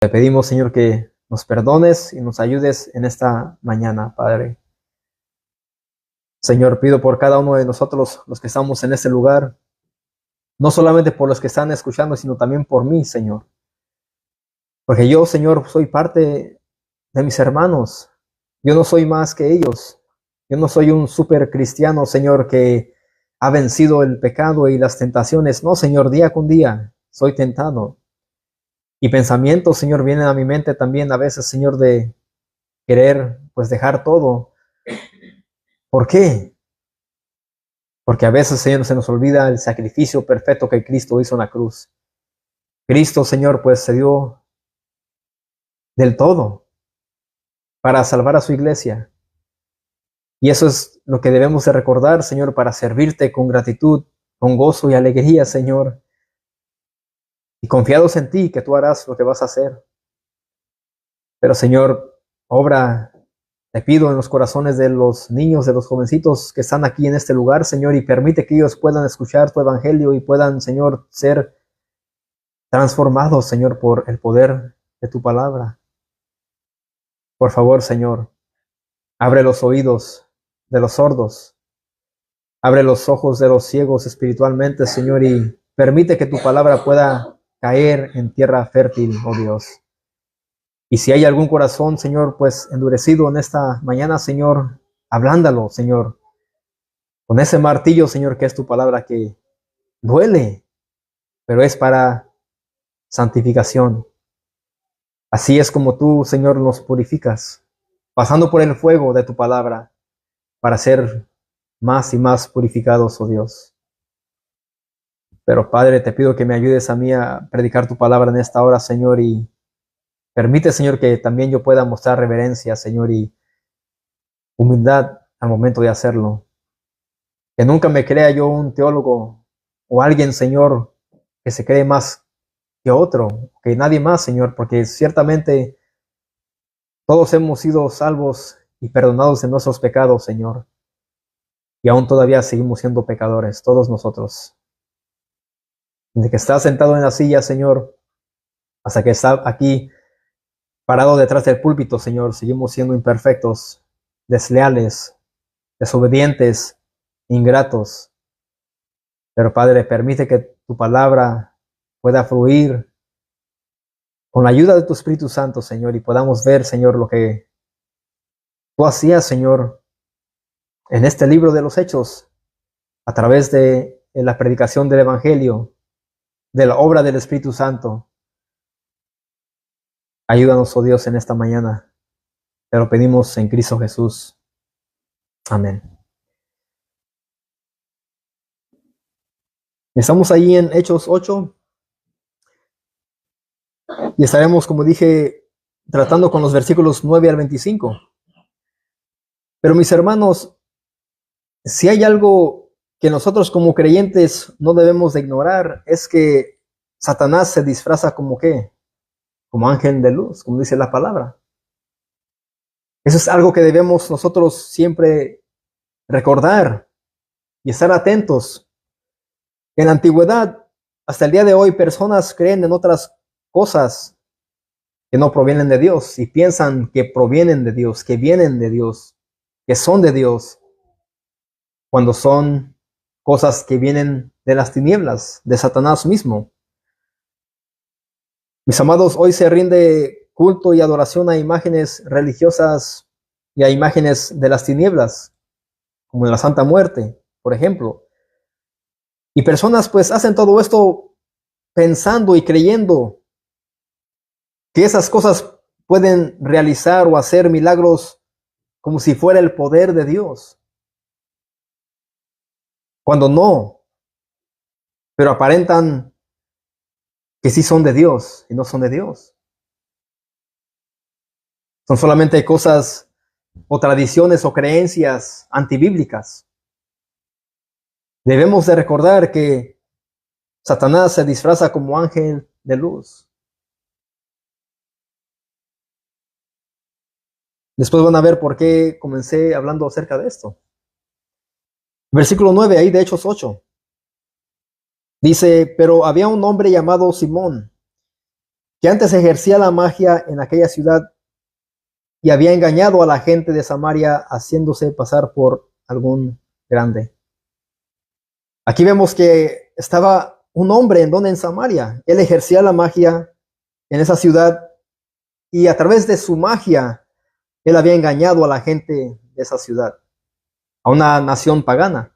Te pedimos, Señor, que nos perdones y nos ayudes en esta mañana, Padre. Señor, pido por cada uno de nosotros, los que estamos en este lugar, no solamente por los que están escuchando, sino también por mí, Señor. Porque yo, Señor, soy parte de mis hermanos. Yo no soy más que ellos. Yo no soy un super cristiano, Señor, que ha vencido el pecado y las tentaciones. No, Señor, día con día soy tentado. Y pensamientos, Señor, vienen a mi mente también a veces, Señor, de querer, pues, dejar todo. ¿Por qué? Porque a veces, Señor, se nos olvida el sacrificio perfecto que Cristo hizo en la cruz. Cristo, Señor, pues se dio del todo para salvar a su iglesia. Y eso es lo que debemos de recordar, Señor, para servirte con gratitud, con gozo y alegría, Señor. Y confiados en ti, que tú harás lo que vas a hacer. Pero, Señor, obra, te pido en los corazones de los niños, de los jovencitos que están aquí en este lugar, Señor, y permite que ellos puedan escuchar tu evangelio y puedan, Señor, ser transformados, Señor, por el poder de tu palabra. Por favor, Señor, abre los oídos de los sordos, abre los ojos de los ciegos espiritualmente, Señor, y permite que tu palabra pueda caer en tierra fértil, oh Dios. Y si hay algún corazón, Señor, pues endurecido en esta mañana, Señor, ablándalo, Señor, con ese martillo, Señor, que es tu palabra, que duele, pero es para santificación. Así es como tú, Señor, nos purificas, pasando por el fuego de tu palabra, para ser más y más purificados, oh Dios. Pero, Padre, te pido que me ayudes a mí a predicar tu palabra en esta hora, Señor, y permite, Señor, que también yo pueda mostrar reverencia, Señor, y humildad al momento de hacerlo. Que nunca me crea yo un teólogo o alguien, Señor, que se cree más que otro, que nadie más, Señor, porque ciertamente todos hemos sido salvos y perdonados de nuestros pecados, Señor. Y aún todavía seguimos siendo pecadores, todos nosotros. Desde que estás sentado en la silla, Señor, hasta que está aquí parado detrás del púlpito, Señor, seguimos siendo imperfectos, desleales, desobedientes, ingratos. Pero, Padre, permite que tu palabra pueda fluir con la ayuda de tu Espíritu Santo, Señor, y podamos ver, Señor, lo que tú hacías, Señor, en este libro de los Hechos, a través de la predicación del Evangelio, de la obra del Espíritu Santo. Ayúdanos, oh Dios, en esta mañana. Te lo pedimos en Cristo Jesús. Amén. Estamos ahí en Hechos 8 y estaremos, como dije, tratando con los versículos 9 al 25. Pero mis hermanos, si hay algo que nosotros como creyentes no debemos de ignorar, es que Satanás se disfraza como ¿qué? Como ángel de luz, como dice la palabra. Eso es algo que debemos nosotros siempre recordar y estar atentos. En la antigüedad, hasta el día de hoy, personas creen en otras cosas que no provienen de Dios y piensan que provienen de Dios, que vienen de Dios, que son de Dios, cuando son cosas que vienen de las tinieblas, de Satanás mismo. Mis amados, hoy se rinde culto y adoración a imágenes religiosas y a imágenes de las tinieblas, como en la Santa Muerte, por ejemplo. Y personas pues hacen todo esto pensando y creyendo que esas cosas pueden realizar o hacer milagros como si fuera el poder de Dios, cuando no, pero aparentan que sí son de Dios y no son de Dios. Son solamente cosas o tradiciones o creencias antibíblicas. Debemos de recordar que Satanás se disfraza como ángel de luz. Después van a ver por qué comencé hablando acerca de esto. Versículo 9, ahí de Hechos 8. Dice, pero había un hombre llamado Simón, que antes ejercía la magia en aquella ciudad y había engañado a la gente de Samaria haciéndose pasar por algún grande. Aquí vemos que estaba un hombre en Samaria. Él ejercía la magia en esa ciudad y a través de su magia él había engañado a la gente de esa ciudad, a una nación pagana.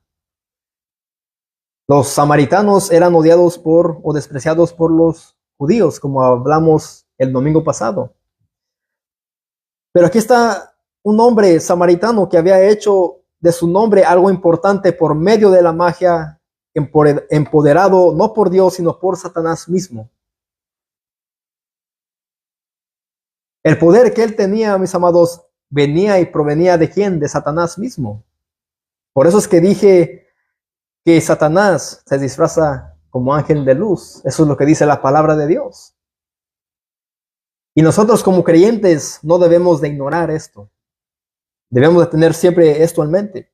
Los samaritanos eran odiados por o despreciados por los judíos, como hablamos el domingo pasado. Pero aquí está un hombre samaritano que había hecho de su nombre algo importante por medio de la magia, empoderado no por Dios, sino por Satanás mismo. El poder que él tenía, mis amados, venía y provenía de quién? De Satanás mismo. Por eso es que dije que Satanás se disfraza como ángel de luz. Eso es lo que dice la palabra de Dios. Y nosotros como creyentes no debemos de ignorar esto. Debemos de tener siempre esto en mente.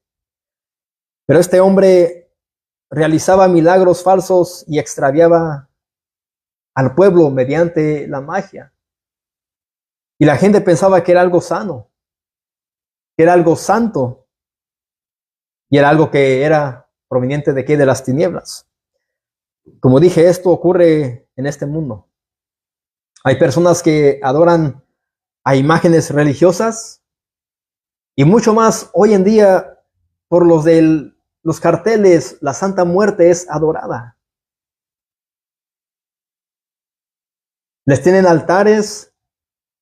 Pero este hombre realizaba milagros falsos y extraviaba al pueblo mediante la magia. Y la gente pensaba que era algo sano, que era algo santo, y era algo que era proveniente de qué? De las tinieblas. Como dije, esto ocurre en este mundo. Hay personas que adoran a imágenes religiosas y mucho más hoy en día por los carteles, la Santa Muerte es adorada. Les tienen altares,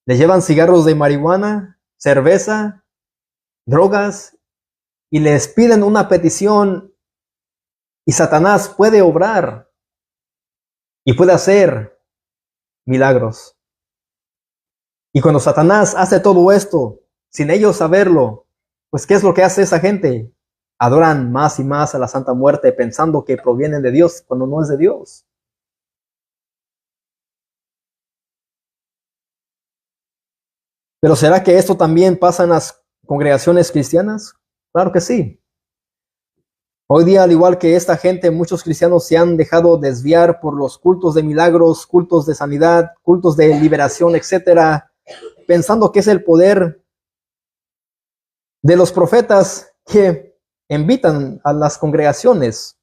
les llevan cigarros de marihuana, cerveza, drogas y les piden una petición y Satanás puede obrar y puede hacer milagros. Y cuando Satanás hace todo esto, sin ellos saberlo, pues ¿qué es lo que hace esa gente? Adoran más y más a la Santa Muerte pensando que provienen de Dios cuando no es de Dios. Pero ¿será que esto también pasa en las congregaciones cristianas? Claro que sí. Hoy día, al igual que esta gente, muchos cristianos se han dejado desviar por los cultos de milagros, cultos de sanidad, cultos de liberación, etcétera, pensando que es el poder de los profetas que invitan a las congregaciones,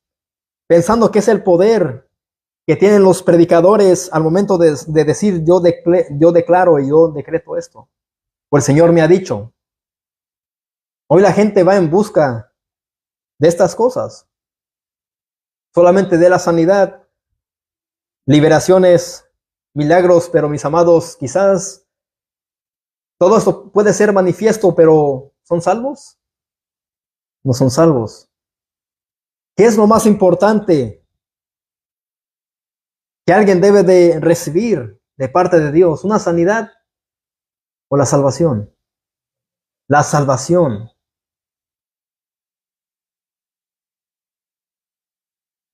pensando que es el poder que tienen los predicadores al momento de decir yo declaro y yo decreto esto. Pues el Señor me ha dicho. Hoy la gente va en busca de estas cosas, solamente de la sanidad, liberaciones, milagros, pero mis amados, quizás todo esto puede ser manifiesto, pero ¿son salvos? No son salvos. ¿Qué es lo más importante que alguien debe de recibir de parte de Dios? ¿Una sanidad o la salvación? La salvación.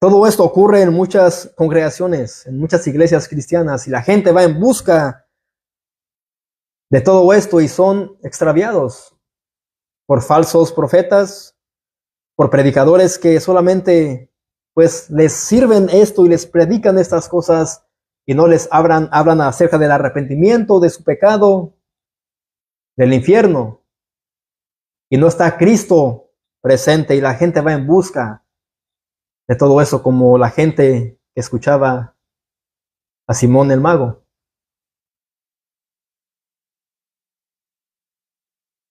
Todo esto ocurre en muchas congregaciones, en muchas iglesias cristianas, y la gente va en busca de todo esto y son extraviados por falsos profetas, por predicadores que solamente pues les sirven esto y les predican estas cosas y no les hablan acerca del arrepentimiento, de su pecado, del infierno. Y no está Cristo presente y la gente va en busca de todo eso, como la gente que escuchaba a Simón el mago.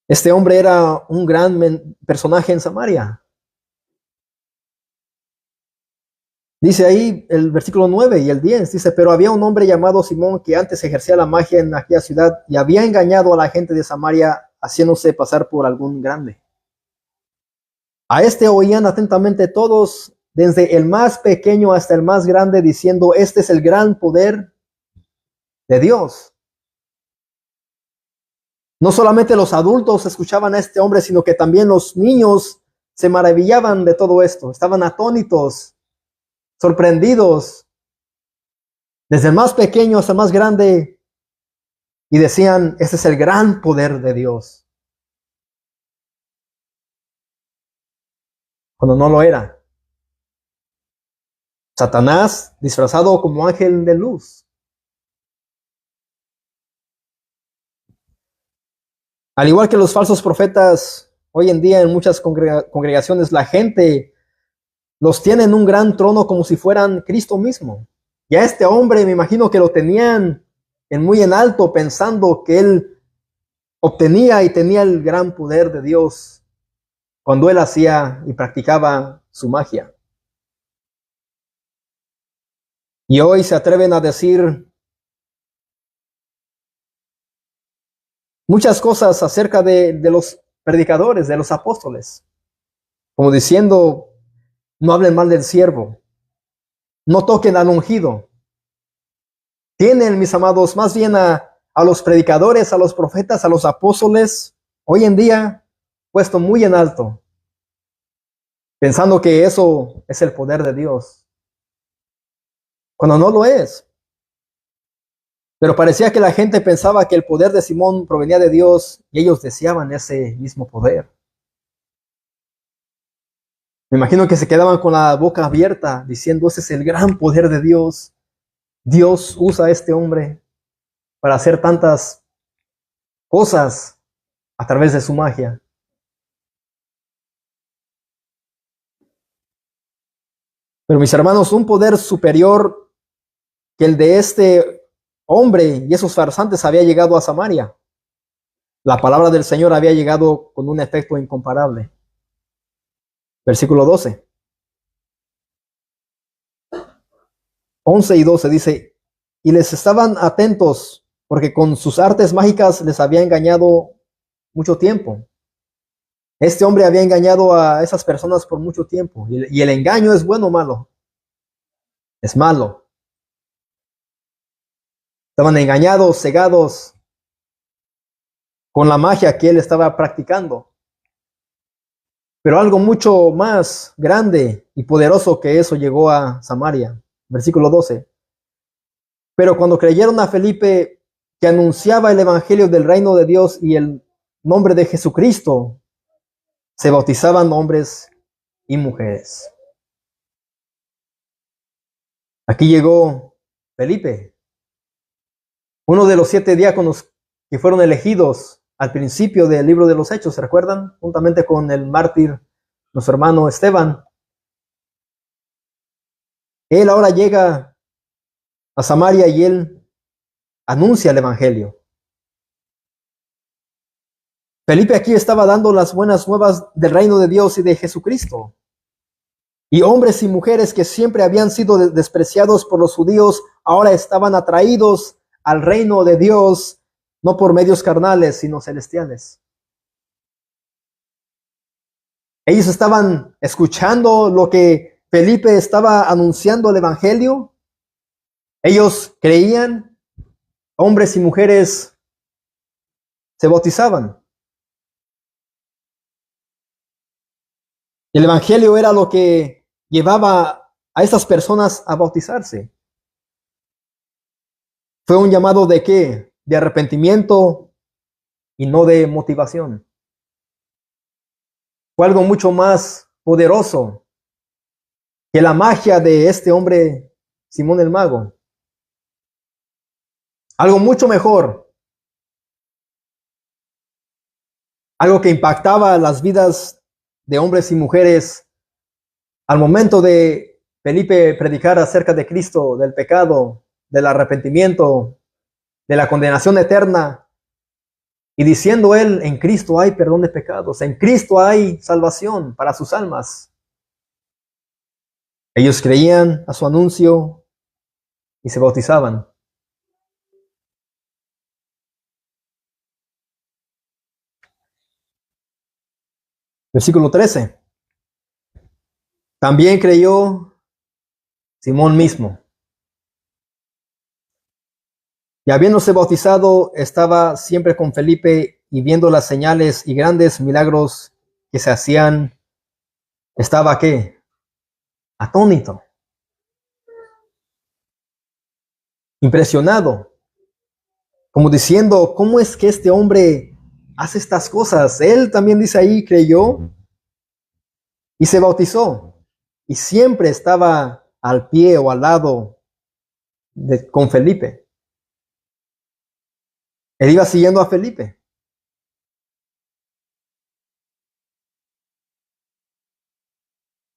Este hombre era un gran personaje en Samaria. Dice ahí el versículo 9 y el 10, dice, pero había un hombre llamado Simón que antes ejercía la magia en aquella ciudad y había engañado a la gente de Samaria haciéndose pasar por algún grande. A este oían atentamente todos, desde el más pequeño hasta el más grande, diciendo, este es el gran poder de Dios. No solamente los adultos escuchaban a este hombre, sino que también los niños se maravillaban de todo esto, estaban atónitos, sorprendidos, desde el más pequeño hasta el más grande, y decían, este es el gran poder de Dios, cuando no lo era. Satanás disfrazado como ángel de luz. Al igual que los falsos profetas, hoy en día en muchas congregaciones la gente los tiene en un gran trono como si fueran Cristo mismo. Y a este hombre me imagino que lo tenían muy en alto, pensando que él obtenía y tenía el gran poder de Dios cuando él hacía y practicaba su magia. Y hoy se atreven a decir muchas cosas acerca de los predicadores, de los apóstoles, como diciendo, no hablen mal del siervo, no toquen al ungido. Tienen, mis amados, más bien a los predicadores, a los profetas, a los apóstoles, hoy en día puesto muy en alto, pensando que eso es el poder de Dios, cuando no lo es. Pero parecía que la gente pensaba que el poder de Simón provenía de Dios y ellos deseaban ese mismo poder. Me imagino que se quedaban con la boca abierta diciendo, ese es el gran poder de Dios. Dios usa a este hombre para hacer tantas cosas a través de su magia. Pero mis hermanos, un poder superior que el de este hombre y esos farsantes había llegado a Samaria. La palabra del Señor había llegado con un efecto incomparable. Versículo 12. 11 y 12 dice, y les estaban atentos porque con sus artes mágicas les había engañado mucho tiempo. Este hombre había engañado a esas personas por mucho tiempo. Y el engaño es bueno o malo. Es malo. Estaban engañados, cegados con la magia que él estaba practicando. Pero algo mucho más grande y poderoso que eso llegó a Samaria. Versículo 12. Pero cuando creyeron a Felipe, que anunciaba el evangelio del reino de Dios y el nombre de Jesucristo, se bautizaban hombres y mujeres. Aquí llegó Felipe, uno de los 7 diáconos que fueron elegidos al principio del libro de los Hechos, ¿se recuerdan? Juntamente con el mártir, nuestro hermano Esteban. Él ahora llega a Samaria y él anuncia el evangelio. Felipe aquí estaba dando las buenas nuevas del reino de Dios y de Jesucristo. Y hombres y mujeres que siempre habían sido despreciados por los judíos, ahora estaban atraídos al reino de Dios, no por medios carnales, sino celestiales. Ellos estaban escuchando lo que Felipe estaba anunciando el evangelio. Ellos creían, hombres y mujeres se bautizaban. El evangelio era lo que llevaba a esas personas a bautizarse. Fue un llamado de ¿qué? De arrepentimiento y no de motivación. Fue algo mucho más poderoso que la magia de este hombre Simón el Mago. Algo mucho mejor. Algo que impactaba las vidas de hombres y mujeres al momento de Felipe predicar acerca de Cristo, del pecado, del arrepentimiento, de la condenación eterna, y diciendo él, en Cristo hay perdón de pecados, en Cristo hay salvación para sus almas. Ellos creían a su anuncio y se bautizaban. Versículo 13. También creyó Simón mismo. Y habiéndose bautizado, estaba siempre con Felipe, y viendo las señales y grandes milagros que se hacían, estaba ¿qué? Atónito. Impresionado. Como diciendo, ¿cómo es que este hombre hace estas cosas? Él también dice ahí, creyó y se bautizó. Y siempre estaba al pie o al lado con Felipe. Él iba siguiendo a Felipe.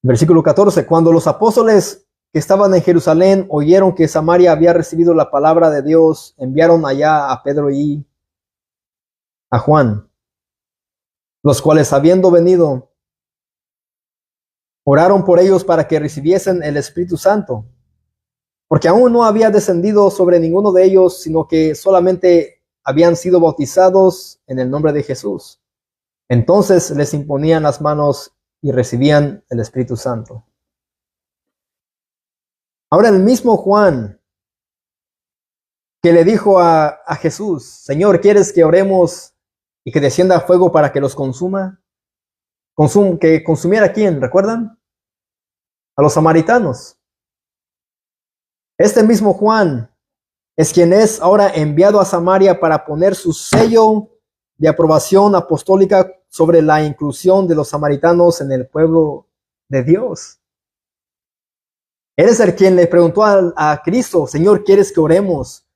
Versículo 14. Cuando los apóstoles que estaban en Jerusalén oyeron que Samaria había recibido la palabra de Dios, enviaron allá a Pedro y a Juan, los cuales, habiendo venido, oraron por ellos para que recibiesen el Espíritu Santo, porque aún no había descendido sobre ninguno de ellos, sino que solamente habían sido bautizados en el nombre de Jesús. Entonces les imponían las manos y recibían el Espíritu Santo. Ahora el mismo Juan que le dijo a Jesús, Señor, ¿quieres que oremos y que descienda fuego para que los consuma? ¿Que consumiera a quién? ¿Recuerdan? A los samaritanos. Este mismo Juan es quien es ahora enviado a Samaria para poner su sello de aprobación apostólica sobre la inclusión de los samaritanos en el pueblo de Dios. Él es el quien le preguntó a Cristo, Señor, ¿quieres que oremos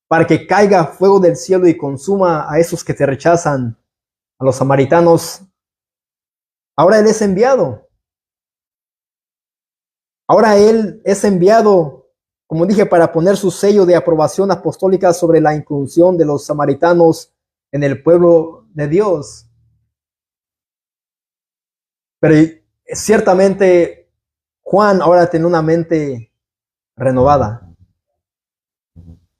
para que caiga fuego del cielo y consuma a esos que te rechazan, a los samaritanos? Ahora Él es enviado. Ahora Él es enviado, como dije, para poner su sello de aprobación apostólica sobre la inclusión de los samaritanos en el pueblo de Dios. Pero ciertamente Juan ahora tiene una mente renovada.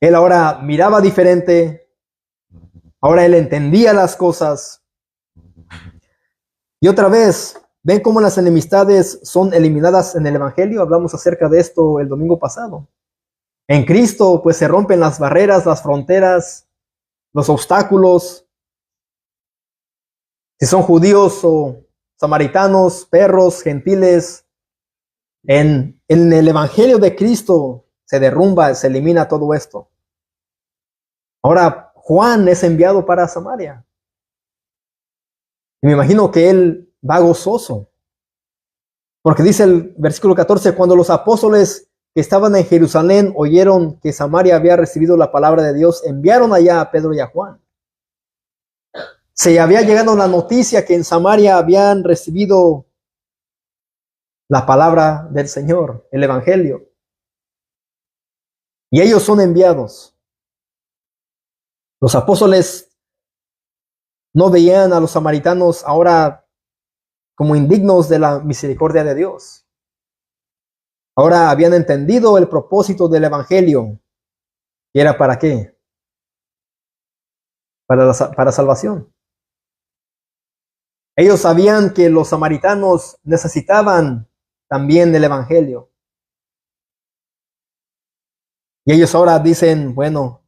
Él ahora miraba diferente. Ahora él entendía las cosas. Y otra vez, ¿ven cómo las enemistades son eliminadas en el Evangelio? Hablamos acerca de esto el domingo pasado. En Cristo, pues se rompen las barreras, las fronteras, los obstáculos. Si son judíos o samaritanos, perros, gentiles, en el Evangelio de Cristo se derrumba, se elimina todo esto. Ahora Juan es enviado para Samaria. Y me imagino que él va gozoso. Porque dice el versículo 14, cuando los apóstoles que estaban en Jerusalén oyeron que Samaria había recibido la palabra de Dios, enviaron allá a Pedro y a Juan. Se había llegado la noticia que en Samaria habían recibido la palabra del Señor, el Evangelio. Y ellos son enviados. Los apóstoles no veían a los samaritanos ahora como indignos de la misericordia de Dios. Ahora habían entendido el propósito del Evangelio. ¿Y era para qué? Para salvación. Ellos sabían que los samaritanos necesitaban también del Evangelio. Y ellos ahora dicen, bueno,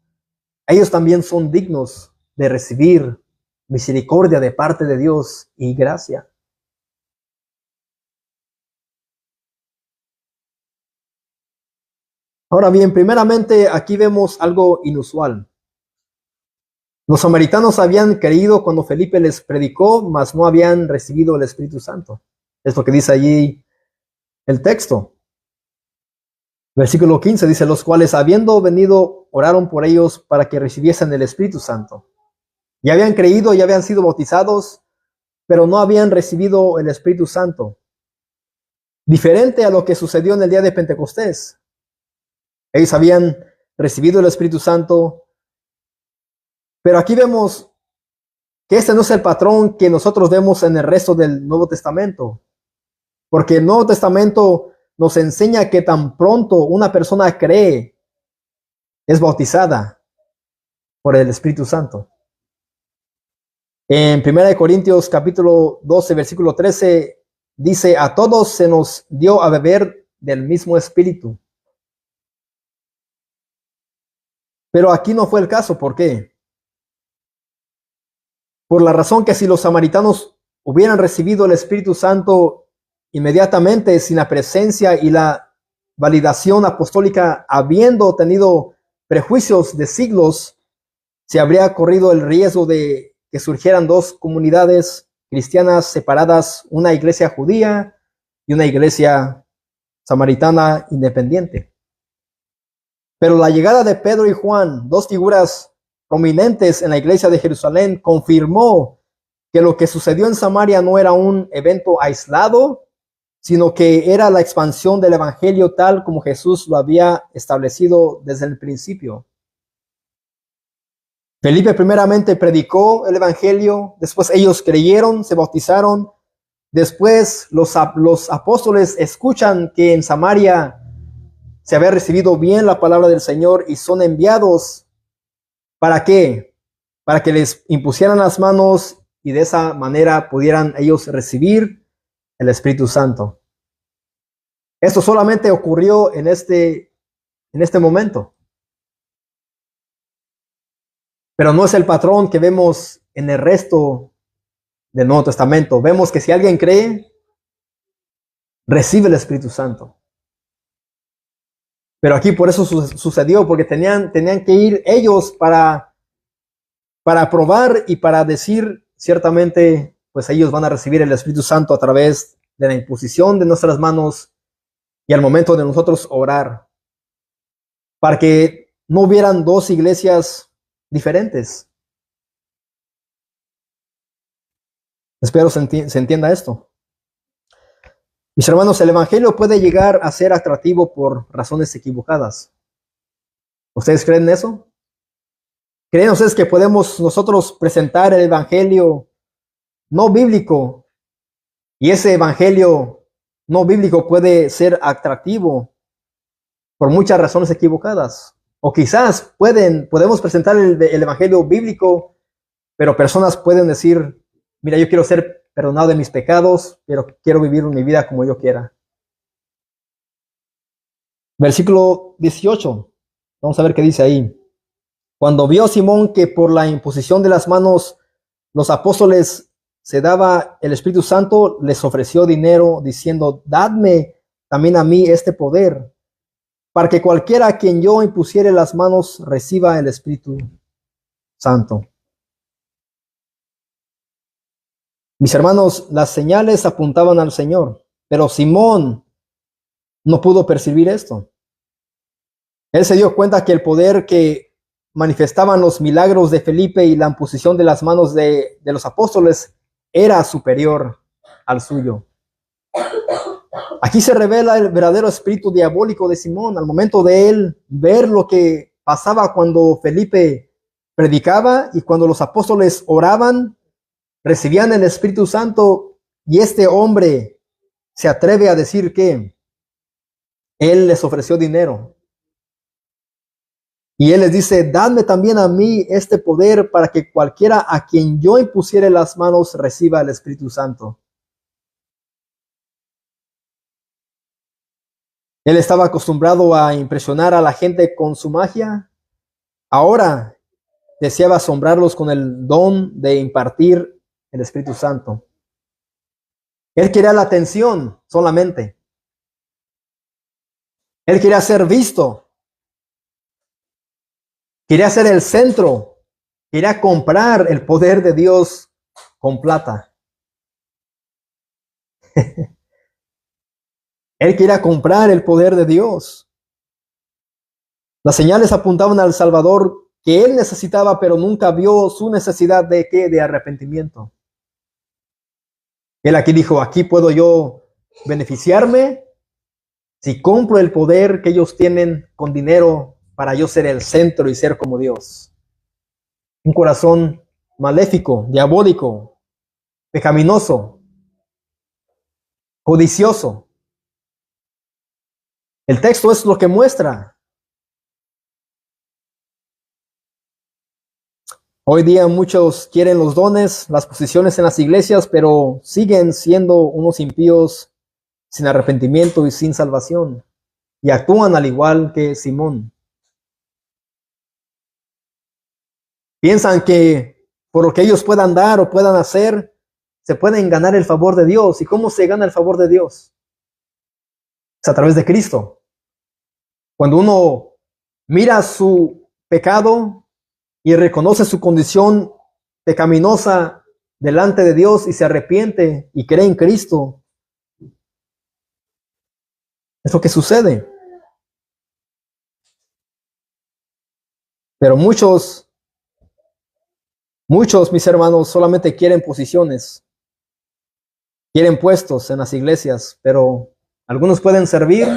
ellos también son dignos de recibir misericordia de parte de Dios y gracia. Ahora bien, primeramente aquí vemos algo inusual. Los samaritanos habían creído cuando Felipe les predicó, mas no habían recibido el Espíritu Santo. Es lo que dice allí el texto. Versículo 15 dice, los cuales habiendo venido oraron por ellos para que recibiesen el Espíritu Santo. Ya habían creído, ya habían sido bautizados, pero no habían recibido el Espíritu Santo. Diferente a lo que sucedió en el día de Pentecostés. Ellos habían recibido el Espíritu Santo, pero aquí vemos que este no es el patrón que nosotros vemos en el resto del Nuevo Testamento. Porque el Nuevo Testamento nos enseña que tan pronto una persona cree, es bautizada por el Espíritu Santo. En 1 Corintios capítulo 12, versículo 13, dice, a todos se nos dio a beber del mismo Espíritu. Pero aquí no fue el caso. ¿Por qué? Por la razón que si los samaritanos hubieran recibido el Espíritu Santo inmediatamente, sin la presencia y la validación apostólica, habiendo tenido prejuicios de siglos, se habría corrido el riesgo de que surgieran dos comunidades cristianas separadas, una iglesia judía y una iglesia samaritana independiente. Pero la llegada de Pedro y Juan, dos figuras prominentes en la iglesia de Jerusalén, confirmó que lo que sucedió en Samaria no era un evento aislado, sino que era la expansión del evangelio tal como Jesús lo había establecido desde el principio. Felipe primeramente predicó el evangelio, después ellos creyeron, se bautizaron, después los apóstoles escuchan que en Samaria se había recibido bien la palabra del Señor y son enviados. ¿Para qué? Para que les impusieran las manos y de esa manera pudieran ellos recibir el Espíritu Santo. Esto solamente ocurrió en este momento. Pero no es el patrón que vemos en el resto del Nuevo Testamento. Vemos que si alguien cree, recibe el Espíritu Santo. Pero aquí por eso sucedió, porque tenían que ir ellos para probar y para decir ciertamente, pues ellos van a recibir el Espíritu Santo a través de la imposición de nuestras manos y al momento de nosotros orar, para que no hubieran dos iglesias diferentes. Espero se entienda esto. Mis hermanos, el evangelio puede llegar a ser atractivo por razones equivocadas. ¿Ustedes creen eso? ¿Creen ustedes que podemos nosotros presentar el evangelio no bíblico y ese evangelio no bíblico puede ser atractivo por muchas razones equivocadas? O quizás podemos presentar el evangelio bíblico, pero personas pueden decir, mira, yo quiero ser perdonado de mis pecados, pero quiero vivir mi vida como yo quiera. Versículo 18. Vamos a ver qué dice ahí. Cuando vio Simón que por la imposición de las manos los apóstoles se daba el Espíritu Santo, les ofreció dinero diciendo, dadme también a mí este poder, para que cualquiera a quien yo impusiere las manos reciba el Espíritu Santo. Mis hermanos, las señales apuntaban al Señor, pero Simón no pudo percibir esto. Él se dio cuenta que el poder que manifestaban los milagros de Felipe y la imposición de las manos de los apóstoles era superior al suyo. Aquí se revela el verdadero espíritu diabólico de Simón al momento de él ver lo que pasaba cuando Felipe predicaba y cuando los apóstoles oraban, recibían el Espíritu Santo, y este hombre se atreve a decir que él les ofreció dinero. Y él les dice, dadme también a mí este poder para que cualquiera a quien yo impusiere las manos reciba el Espíritu Santo. Él estaba acostumbrado a impresionar a la gente con su magia. Ahora deseaba asombrarlos con el don de impartir el Espíritu Santo. Él quería la atención solamente. Él quería ser visto. Quería ser el centro. Quería comprar el poder de Dios con plata. Él quería comprar el poder de Dios. Las señales apuntaban al Salvador que él necesitaba, pero nunca vio su necesidad de ¿qué? De arrepentimiento. Él aquí dijo, aquí puedo yo beneficiarme si compro el poder que ellos tienen con dinero para yo ser el centro y ser como Dios. Un corazón maléfico, diabólico, pecaminoso, codicioso. El texto es lo que muestra. Hoy día muchos quieren los dones, las posiciones en las iglesias, pero siguen siendo unos impíos sin arrepentimiento y sin salvación. Y actúan al igual que Simón. Piensan que por lo que ellos puedan dar o puedan hacer, se pueden ganar el favor de Dios. ¿Y cómo se gana el favor de Dios? Es a través de Cristo. Cuando uno mira su pecado y reconoce su condición pecaminosa delante de Dios y se arrepiente y cree en Cristo, es lo que sucede. Pero muchos, mis hermanos, solamente quieren posiciones. quieren puestos en las iglesias, pero algunos pueden servir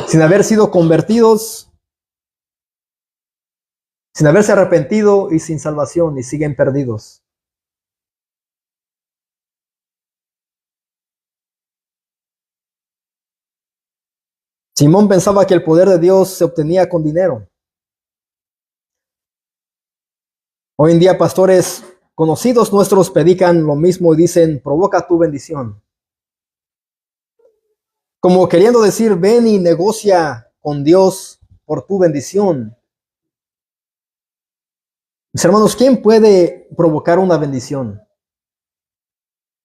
sin haber sido convertidos, sin haberse arrepentido y sin salvación, y siguen perdidos. Simón pensaba que el poder de Dios se obtenía con dinero. Hoy en día pastores conocidos nuestros predican lo mismo y dicen, provoca tu bendición. Como queriendo decir, ven y negocia con Dios por tu bendición. Mis hermanos, ¿quién puede provocar una bendición?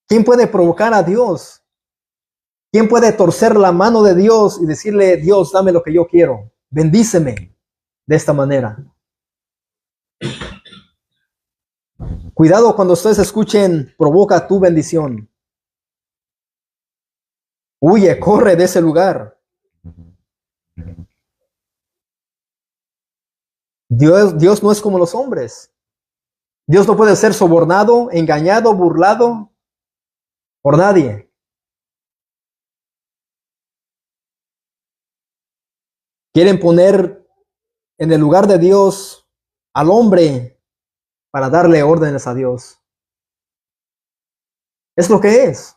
¿Quién puede provocar a Dios? ¿Quién puede torcer la mano de Dios y decirle, Dios, dame lo que yo quiero? Bendíceme de esta manera. Cuidado cuando ustedes escuchen, provoca tu bendición. Huye, corre de ese lugar. Dios no es como los hombres. Dios no puede ser sobornado, engañado, burlado por nadie. Quieren poner en el lugar de Dios al hombre para darle órdenes a Dios. Es lo que es.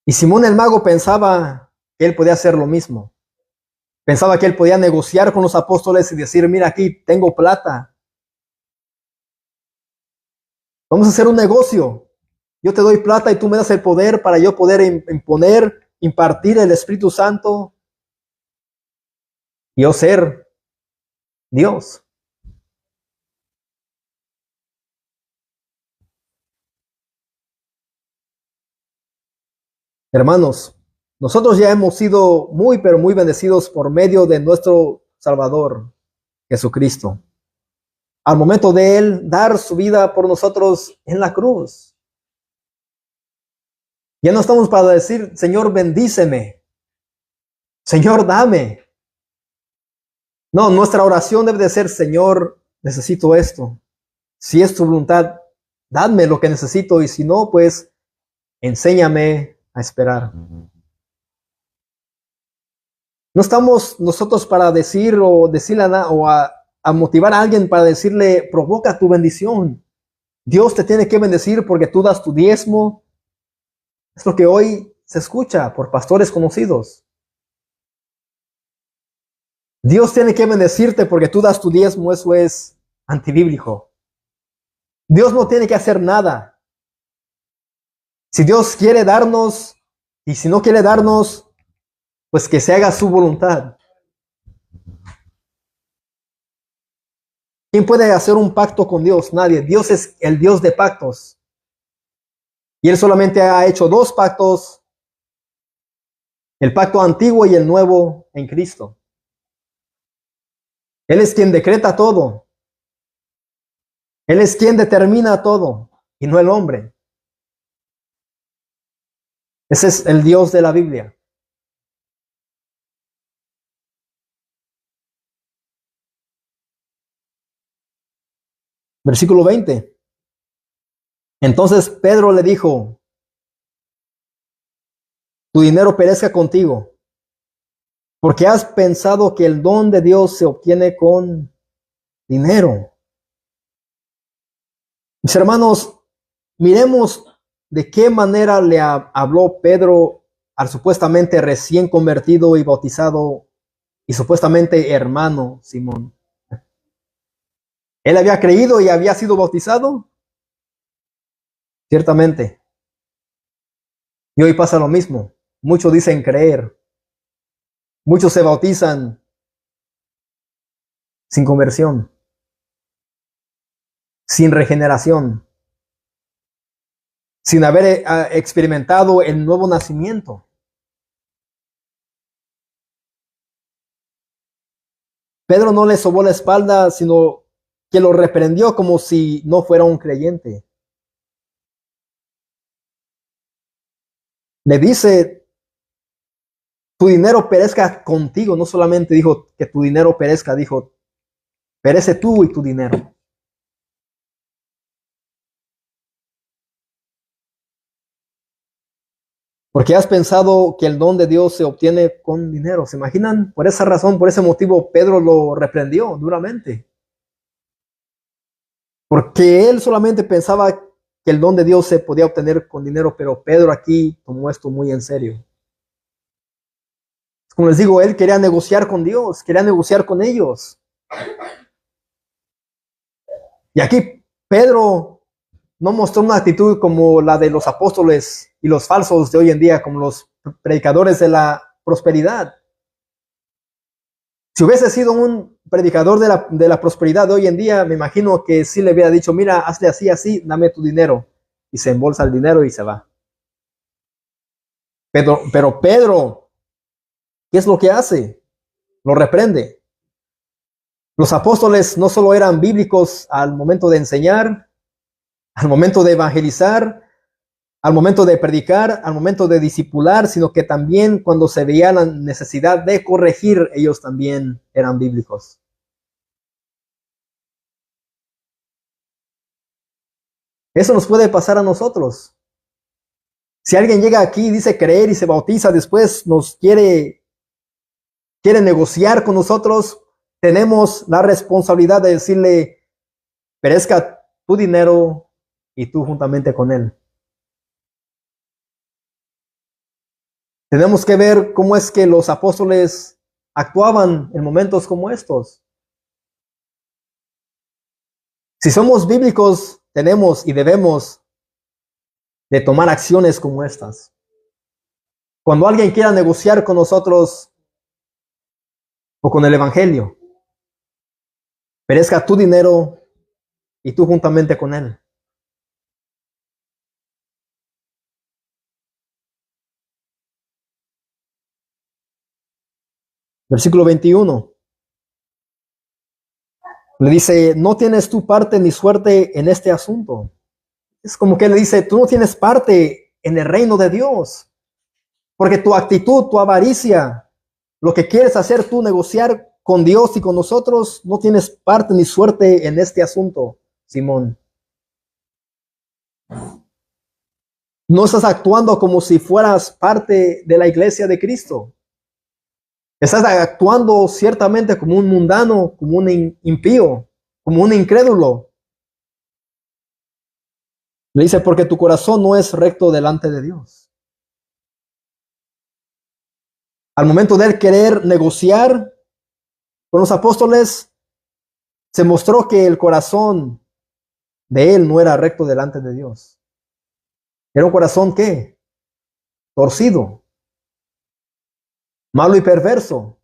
Y Simón el mago pensaba que él podía hacer lo mismo. Pensaba que él podía negociar con los apóstoles y decir, mira, aquí tengo plata. Vamos a hacer un negocio. Yo te doy plata y tú me das el poder para yo poder imponer, impartir el Espíritu Santo y yo ser Dios. Hermanos, nosotros ya hemos sido muy, pero muy bendecidos por medio de nuestro Salvador, Jesucristo. Al momento de Él dar su vida por nosotros en la cruz. Ya no estamos para decir, Señor, bendíceme. Señor, dame. No, nuestra oración debe de ser, Señor, necesito esto. Si es tu voluntad, dadme lo que necesito y si no, pues enséñame a esperar. No estamos nosotros para decir o decirle a motivar a alguien para decirle, provoca tu bendición. Dios te tiene que bendecir porque tú das tu diezmo. Es lo que hoy se escucha por pastores conocidos. Dios tiene que bendecirte porque tú das tu diezmo. Eso es antibíblico. Dios no tiene que hacer nada. Si Dios quiere darnos y si no quiere darnos, pues que se haga su voluntad. ¿Quién puede hacer un pacto con Dios? Nadie. Dios es el Dios de pactos. Y Él solamente ha hecho dos pactos, el pacto antiguo y el nuevo en Cristo. Él es quien decreta todo. Él es quien determina todo y no el hombre. Ese es el Dios de la Biblia. Versículo 20. Entonces Pedro le dijo, tu dinero perezca contigo, porque has pensado que el don de Dios se obtiene con dinero. Mis hermanos, miremos de qué manera le habló Pedro al supuestamente recién convertido y bautizado y supuestamente hermano Simón. ¿Él había creído y había sido bautizado? Ciertamente. Y hoy pasa lo mismo. Muchos dicen creer. Muchos se bautizan sin conversión, sin regeneración, sin haber experimentado el nuevo nacimiento. Pedro no le sobó la espalda, sino que lo reprendió como si no fuera un creyente. Le dice, tu dinero perezca contigo. No solamente dijo que tu dinero perezca, dijo, perece tú y tu dinero. Porque has pensado que el don de Dios se obtiene con dinero. ¿Se imaginan? Por esa razón, por ese motivo, Pedro lo reprendió duramente. Porque él solamente pensaba que el don de Dios se podía obtener con dinero, pero Pedro aquí tomó esto muy en serio. Como les digo, él quería negociar con Dios, quería negociar con ellos. Y aquí Pedro no mostró una actitud como la de los apóstoles y los falsos de hoy en día, como los predicadores de la prosperidad. Si hubiese sido un predicador de la prosperidad de hoy en día, me imagino que sí le hubiera dicho, mira, hazle así, así, dame tu dinero. Y se embolsa el dinero y se va. Pero Pedro, ¿qué es lo que hace? Lo reprende. Los apóstoles no solo eran bíblicos al momento de enseñar, al momento de evangelizar, al momento de predicar, al momento de discipular, sino que también cuando se veía la necesidad de corregir, ellos también eran bíblicos. Eso nos puede pasar a nosotros. Si alguien llega aquí y dice creer y se bautiza, después nos quiere negociar con nosotros, tenemos la responsabilidad de decirle, perezca tu dinero y tú juntamente con él. Tenemos que ver cómo es que los apóstoles actuaban en momentos como estos. Si somos bíblicos, tenemos y debemos de tomar acciones como estas. Cuando alguien quiera negociar con nosotros o con el evangelio, perezca tu dinero y tú juntamente con él. Versículo 21. Le dice, no tienes tu parte ni suerte en este asunto. Es como que le dice, tú no tienes parte en el reino de Dios. Porque tu actitud, tu avaricia, lo que quieres hacer tú, negociar con Dios y con nosotros, no tienes parte ni suerte en este asunto, Simón. No estás actuando como si fueras parte de la iglesia de Cristo. Estás actuando ciertamente como un mundano, como un impío, como un incrédulo. Le dice, porque tu corazón no es recto delante de Dios. Al momento de él querer negociar con los apóstoles, se mostró que el corazón de él no era recto delante de Dios. Era un corazón, ¿qué? Torcido, malo y perverso,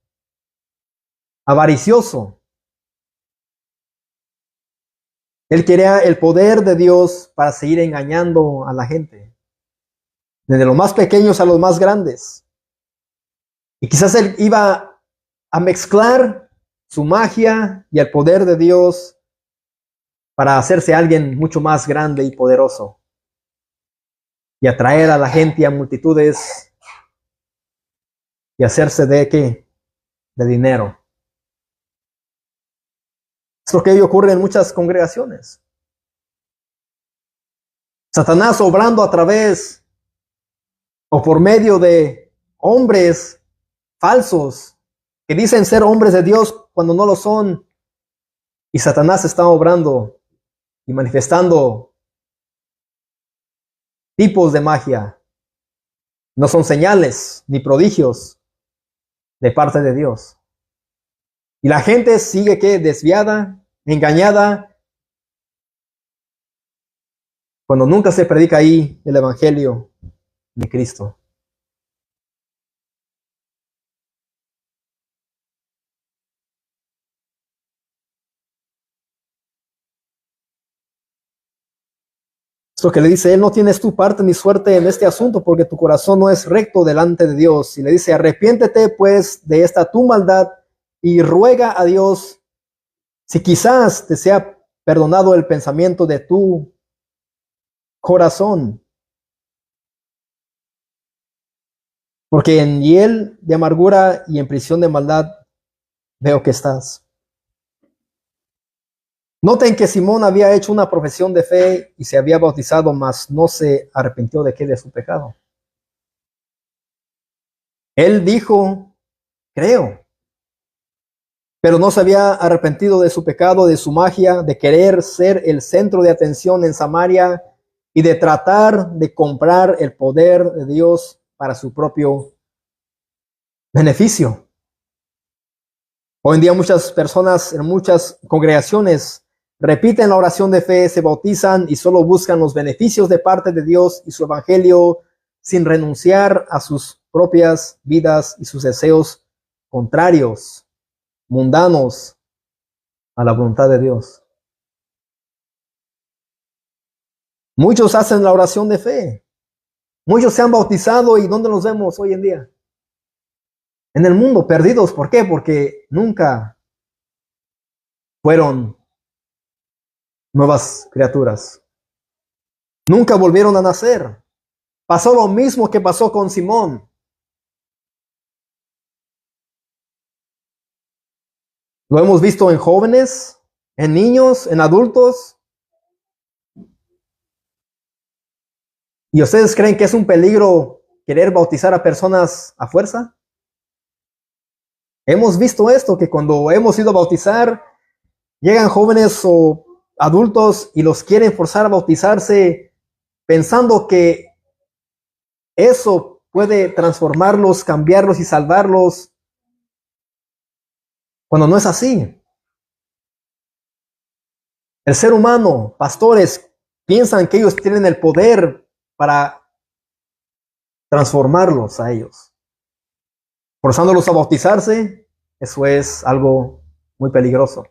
avaricioso. Él quería el poder de Dios para seguir engañando a la gente, desde los más pequeños a los más grandes. Y quizás él iba a mezclar su magia y el poder de Dios para hacerse alguien mucho más grande y poderoso y atraer a la gente y a multitudes y hacerse de ¿qué? De dinero. Es lo que hoy ocurre en muchas congregaciones. Satanás obrando a través o por medio de hombres falsos que dicen ser hombres de Dios cuando no lo son. Y Satanás está obrando y manifestando tipos de magia. No son señales ni prodigios de parte de Dios. Y la gente sigue que desviada, engañada, cuando nunca se predica ahí el evangelio de Cristo. Es lo que le dice, él no tienes tu parte ni suerte en este asunto porque tu corazón no es recto delante de Dios. Y le dice, arrepiéntete pues de esta tu maldad y ruega a Dios si quizás te sea perdonado el pensamiento de tu corazón. Porque en hiel de amargura y en prisión de maldad veo que estás. Noten que Simón había hecho una profesión de fe y se había bautizado, mas no se arrepintió de qué, de su pecado. Él dijo, creo, pero no se había arrepentido de su pecado, de su magia, de querer ser el centro de atención en Samaria y de tratar de comprar el poder de Dios para su propio beneficio. Hoy en día muchas personas en muchas congregaciones repiten la oración de fe, se bautizan y solo buscan los beneficios de parte de Dios y su evangelio sin renunciar a sus propias vidas y sus deseos contrarios, mundanos a la voluntad de Dios. Muchos hacen la oración de fe. Muchos se han bautizado y ¿dónde los vemos hoy en día? En el mundo, perdidos. ¿Por qué? Porque nunca fueron nuevas criaturas. Nunca volvieron a nacer. Pasó lo mismo que pasó con Simón. Lo hemos visto en jóvenes, en niños, en adultos. ¿Y ustedes creen que es un peligro querer bautizar a personas a fuerza? Hemos visto esto, que cuando hemos ido a bautizar, llegan jóvenes o adultos y los quieren forzar a bautizarse pensando que eso puede transformarlos, cambiarlos y salvarlos, cuando no es así. El ser humano, pastores, piensan que ellos tienen el poder para transformarlos a ellos. Forzándolos a bautizarse, eso es algo muy peligroso.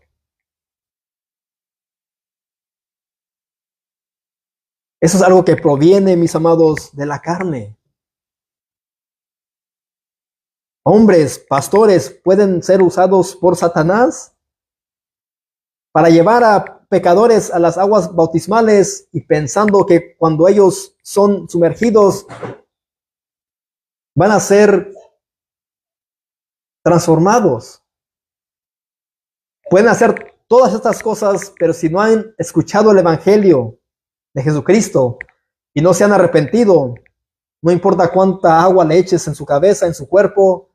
Eso es algo que proviene, mis amados, de la carne. Hombres, pastores, pueden ser usados por Satanás para llevar a pecadores a las aguas bautismales y pensando que cuando ellos son sumergidos van a ser transformados. Pueden hacer todas estas cosas, pero si no han escuchado el evangelio de Jesucristo y no se han arrepentido, no importa cuánta agua le eches en su cabeza, en su cuerpo,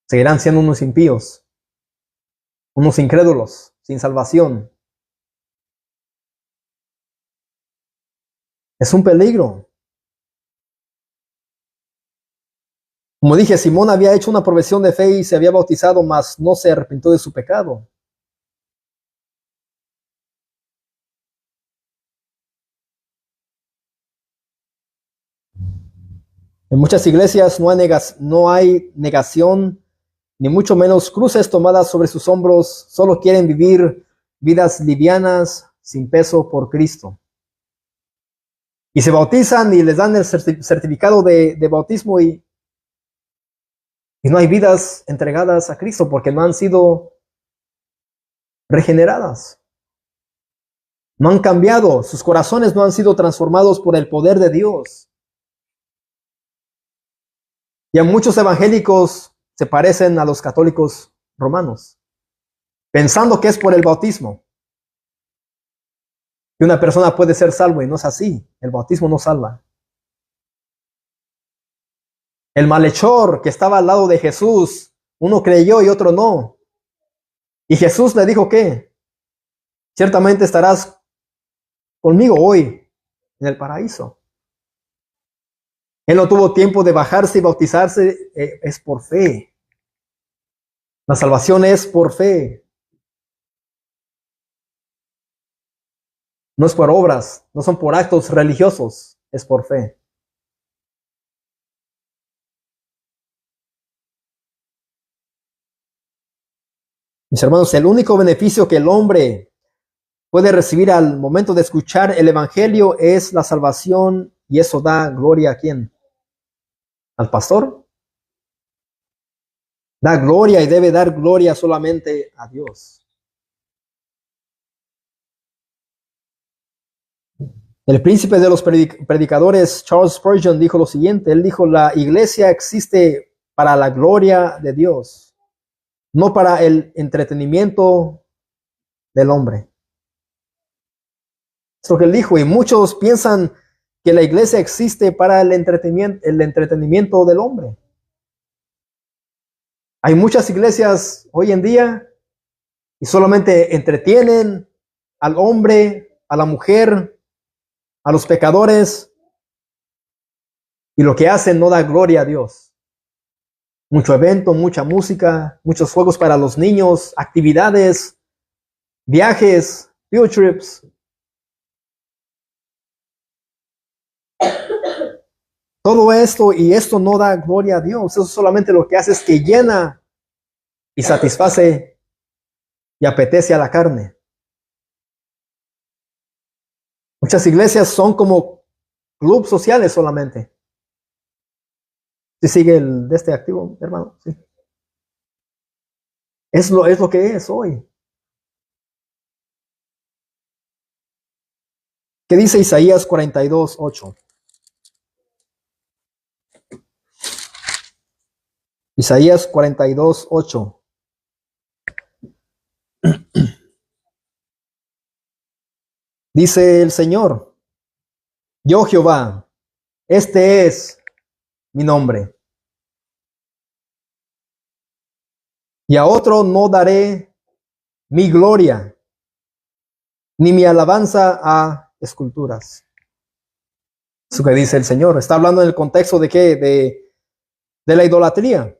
seguirán siendo unos impíos, unos incrédulos, sin salvación. Es un peligro. Como dije, Simón había hecho una profesión de fe y se había bautizado, mas no se arrepintió de su pecado. En muchas iglesias no hay negación, ni mucho menos cruces tomadas sobre sus hombros. Solo quieren vivir vidas livianas, sin peso por Cristo. Y se bautizan y les dan el certificado de bautismo y no hay vidas entregadas a Cristo porque no han sido regeneradas. No han cambiado, sus corazones no han sido transformados por el poder de Dios. Y a muchos evangélicos se parecen a los católicos romanos, pensando que es por el bautismo que una persona puede ser salvo, y no es así. El bautismo no salva. El malhechor que estaba al lado de Jesús, uno creyó y otro no. Y Jesús le dijo que ciertamente estarás conmigo hoy en el paraíso. Él no tuvo tiempo de bajarse y bautizarse, es por fe. La salvación es por fe. No es por obras, no son por actos religiosos, es por fe. Mis hermanos, el único beneficio que el hombre puede recibir al momento de escuchar el evangelio es la salvación, y eso da gloria a ¿quién? ¿Al pastor? Da gloria y debe dar gloria solamente a Dios. El príncipe de los predicadores, Charles Spurgeon, dijo lo siguiente. Él dijo, la iglesia existe para la gloria de Dios, no para el entretenimiento del hombre. Es lo que él dijo, y muchos piensan que la iglesia existe para el entretenimiento del hombre. Hay muchas iglesias hoy en día y solamente entretienen al hombre, a la mujer, a los pecadores, y lo que hacen no da gloria a Dios. Mucho evento, mucha música, muchos juegos para los niños, actividades, viajes, field trips. Todo esto, y esto no da gloria a Dios. Eso solamente lo que hace es que llena y satisface y apetece a la carne. Muchas iglesias son como clubes sociales solamente. Si sigue el de este activo, hermano, sí. Es lo que es hoy. ¿Qué dice Isaías 42:8? Isaías 42:8. Dice el Señor: yo Jehová, este es mi nombre, y a otro no daré mi gloria, ni mi alabanza a esculturas. Eso que dice el Señor. Está hablando en el contexto de qué, de la idolatría.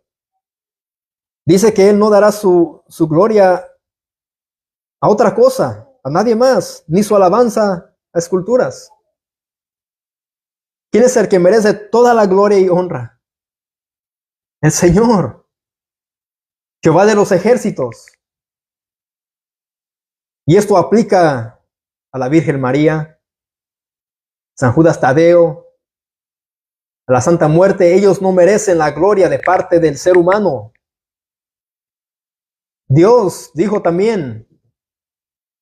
Dice que Él no dará su gloria a otra cosa, a nadie más, ni su alabanza a esculturas. ¿Quién es el que merece toda la gloria y honra? El Señor, Jehová de los ejércitos. Y esto aplica a la Virgen María, San Judas Tadeo, a la Santa Muerte. Ellos no merecen la gloria de parte del ser humano. Dios dijo también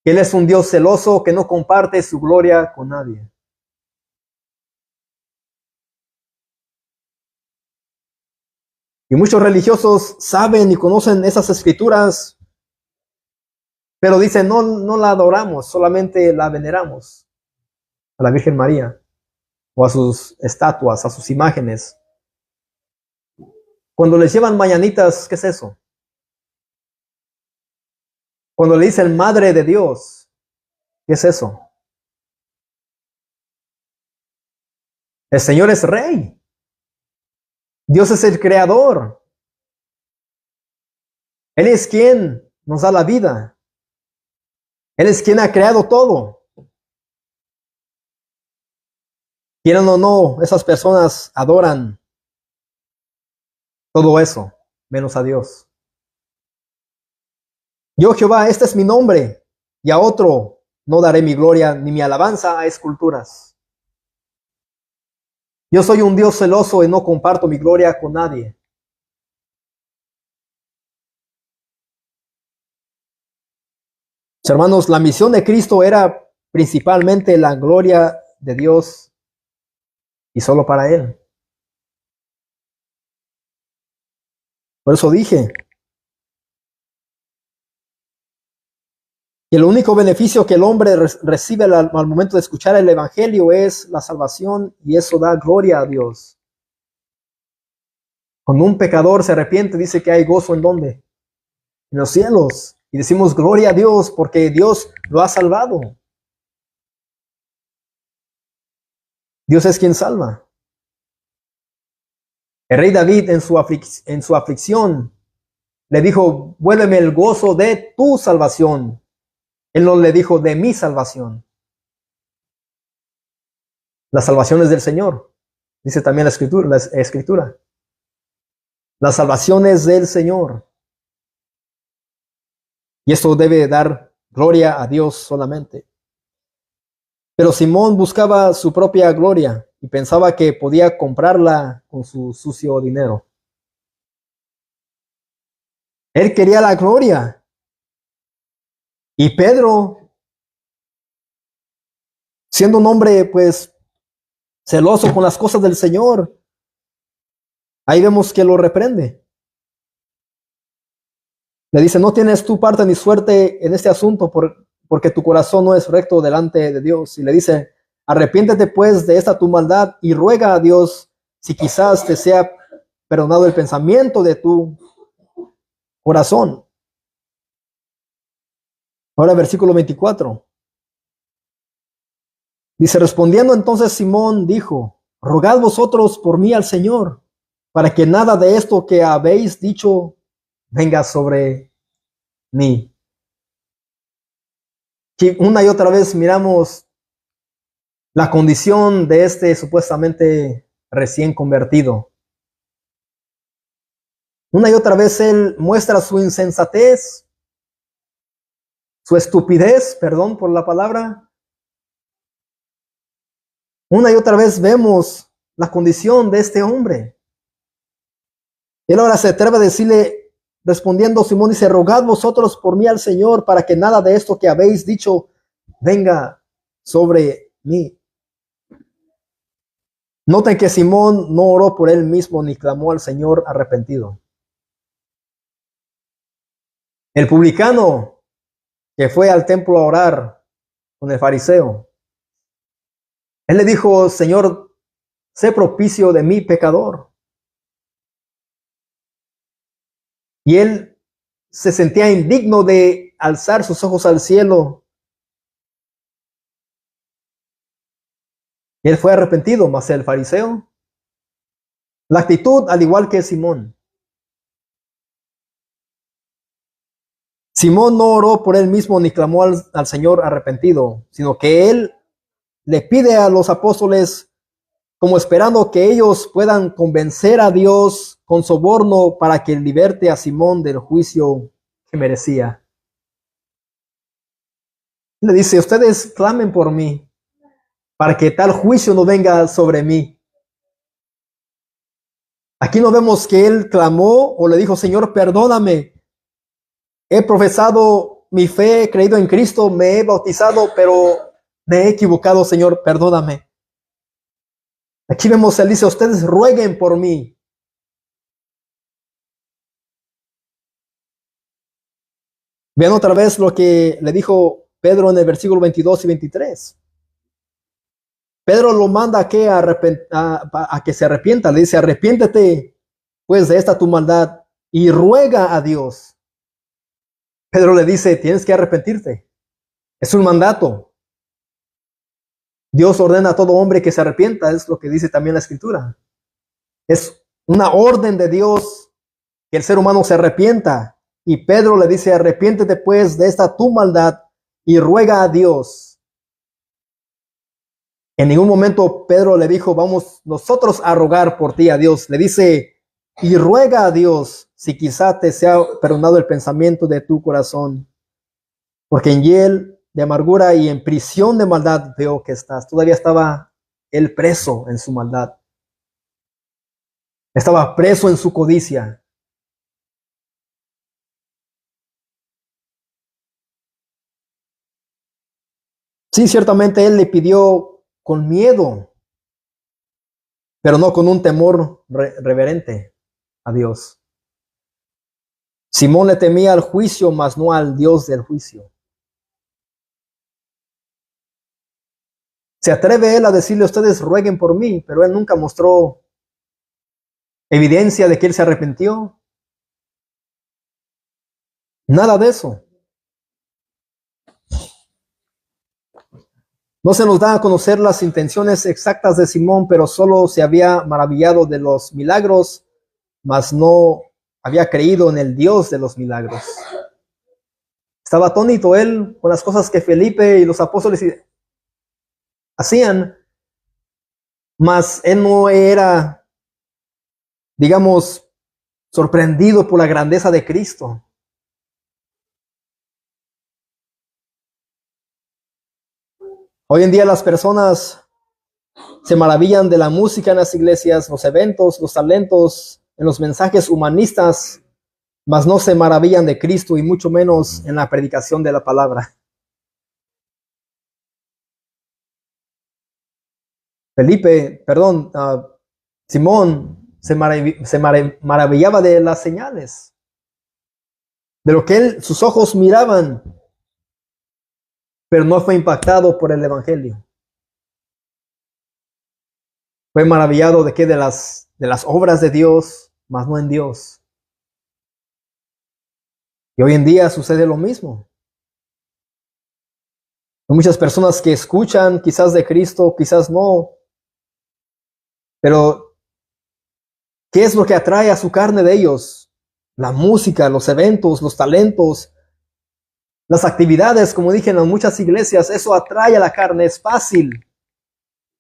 que Él es un Dios celoso que no comparte su gloria con nadie. Y muchos religiosos saben y conocen esas escrituras, pero dicen, no la adoramos, solamente la veneramos a la Virgen María o a sus estatuas, a sus imágenes. Cuando les llevan mañanitas, ¿qué es eso? Cuando le dicen Madre de Dios, ¿qué es eso? El Señor es Rey. Dios es el Creador. Él es quien nos da la vida. Él es quien ha creado todo. Quieran o no, esas personas adoran todo eso, menos a Dios. Yo, Jehová, este es mi nombre, y a otro no daré mi gloria ni mi alabanza a esculturas. Yo soy un Dios celoso y no comparto mi gloria con nadie. Hermanos, la misión de Cristo era principalmente la gloria de Dios y solo para Él. Por eso dije que el único beneficio que el hombre recibe al momento de escuchar el Evangelio es la salvación, y eso da gloria a Dios. Cuando un pecador se arrepiente, dice que hay gozo ¿en dónde? En los cielos. Y decimos gloria a Dios porque Dios lo ha salvado. Dios es quien salva. El rey David en su aflicción le dijo, vuélveme el gozo de tu salvación. Él no le dijo de mi salvación. La salvación es del Señor. Dice también la escritura. La salvación es del Señor. Y esto debe dar gloria a Dios solamente. Pero Simón buscaba su propia gloria y pensaba que podía comprarla con su sucio dinero. Él quería la gloria. Y Pedro, siendo un hombre pues celoso con las cosas del Señor, ahí vemos que lo reprende. Le dice, no tienes tu parte ni suerte en este asunto porque tu corazón no es recto delante de Dios. Y le dice, arrepiéntete pues de esta tu maldad y ruega a Dios si quizás te sea perdonado el pensamiento de tu corazón. Ahora versículo 24. Dice, respondiendo entonces Simón dijo, rogad vosotros por mí al Señor, para que nada de esto que habéis dicho venga sobre mí. Y una y otra vez miramos la condición de este supuestamente recién convertido. Una y otra vez él muestra su insensatez, su estupidez, perdón por la palabra. Una y otra vez vemos la condición de este hombre. Él ahora se atreve a decirle, respondiendo Simón, dice, rogad vosotros por mí al Señor para que nada de esto que habéis dicho venga sobre mí. Noten que Simón no oró por él mismo ni clamó al Señor arrepentido. El publicano que fue al templo a orar con el fariseo, él le dijo, Señor, sé propicio de mí, pecador. Y él se sentía indigno de alzar sus ojos al cielo. Él fue arrepentido, mas el fariseo, la actitud al igual que Simón. Simón no oró por él mismo ni clamó al Señor arrepentido, sino que él le pide a los apóstoles como esperando que ellos puedan convencer a Dios con soborno para que liberte a Simón del juicio que merecía. Le dice, ustedes clamen por mí para que tal juicio no venga sobre mí. Aquí no vemos que él clamó o le dijo, Señor, perdóname. He profesado mi fe, he creído en Cristo, me he bautizado, pero me he equivocado, Señor, perdóname. Aquí vemos, él dice, ustedes rueguen por mí. Vean otra vez lo que le dijo Pedro en el versículo 22 y 23. Pedro lo manda a que se arrepienta. Le dice, arrepiéntete pues de esta tu maldad y ruega a Dios. Pedro le dice, tienes que arrepentirte. Es un mandato. Dios ordena a todo hombre que se arrepienta, es lo que dice también la Escritura. Es una orden de Dios que el ser humano se arrepienta. Y Pedro le dice, arrepiéntete pues de esta tu maldad y ruega a Dios. En ningún momento Pedro le dijo, vamos nosotros a rogar por ti a Dios. Le dice, y ruega a Dios si quizá te sea perdonado el pensamiento de tu corazón. Porque en hiel de amargura y en prisión de maldad veo que estás. Todavía estaba él preso en su maldad. Estaba preso en su codicia. Sí, ciertamente él le pidió con miedo, pero no con un temor reverente a Dios. Simón le temía al juicio, mas no al Dios del juicio. Se atreve él a decirle, ustedes rueguen por mí, pero él nunca mostró evidencia de que él se arrepintió. Nada de eso. No se nos da a conocer las intenciones exactas de Simón, pero solo se había maravillado de los milagros, mas no había creído en el Dios de los milagros. Estaba atónito él con las cosas que Felipe y los apóstoles hacían, mas él no era, digamos, sorprendido por la grandeza de Cristo. Hoy en día las personas se maravillan de la música en las iglesias, los eventos, los talentos, en los mensajes humanistas, mas no se maravillan de Cristo y mucho menos en la predicación de la palabra. Simón se maravillaba de las señales, de lo que sus ojos miraban, pero no fue impactado por el evangelio. Fue maravillado de qué, de las obras de Dios, mas no en Dios. Y hoy en día sucede lo mismo. Hay muchas personas que escuchan quizás de Cristo, quizás no, pero ¿qué es lo que atrae a su carne de ellos? La música, los eventos, los talentos, las actividades, como dije en muchas iglesias, eso atrae a la carne, es fácil.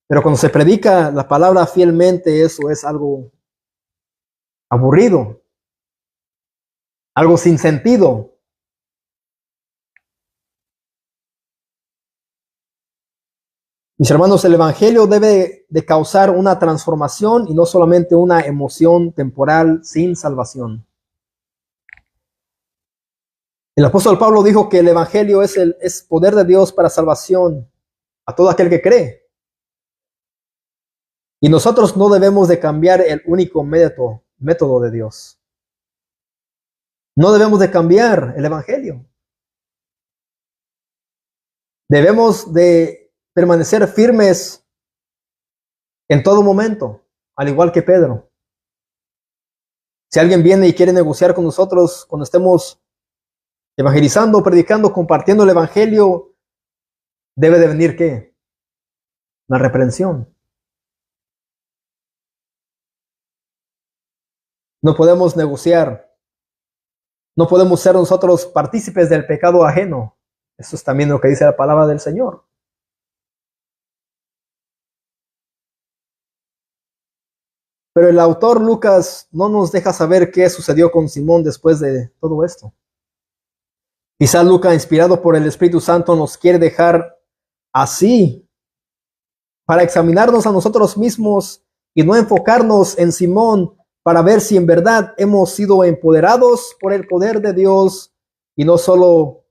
Pero cuando se predica la palabra fielmente, eso es algo aburrido, algo sin sentido. Mis hermanos, el Evangelio debe de causar una transformación y no solamente una emoción temporal sin salvación. El apóstol Pablo dijo que el Evangelio es poder de Dios para salvación a todo aquel que cree. Y nosotros no debemos de cambiar el único método de Dios. No debemos de cambiar el Evangelio. Debemos de permanecer firmes en todo momento, al igual que Pedro. Si alguien viene y quiere negociar con nosotros cuando estemos evangelizando, predicando, compartiendo el Evangelio, debe de venir ¿qué? La reprensión. No podemos negociar. No podemos ser nosotros partícipes del pecado ajeno. Eso es también lo que dice la palabra del Señor. Pero el autor Lucas no nos deja saber qué sucedió con Simón después de todo esto. Quizá Lucas, inspirado por el Espíritu Santo, nos quiere dejar así para examinarnos a nosotros mismos y no enfocarnos en Simón para ver si en verdad hemos sido empoderados por el poder de Dios y no solo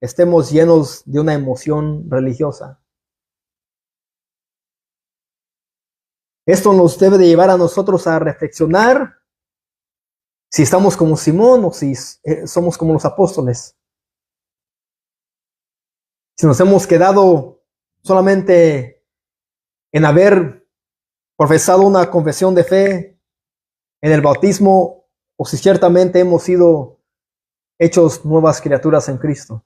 estemos llenos de una emoción religiosa. Esto nos debe de llevar a nosotros a reflexionar si estamos como Simón o si somos como los apóstoles. Si nos hemos quedado solamente en haber profesado una confesión de fe en el bautismo o si ciertamente hemos sido hechos nuevas criaturas en Cristo.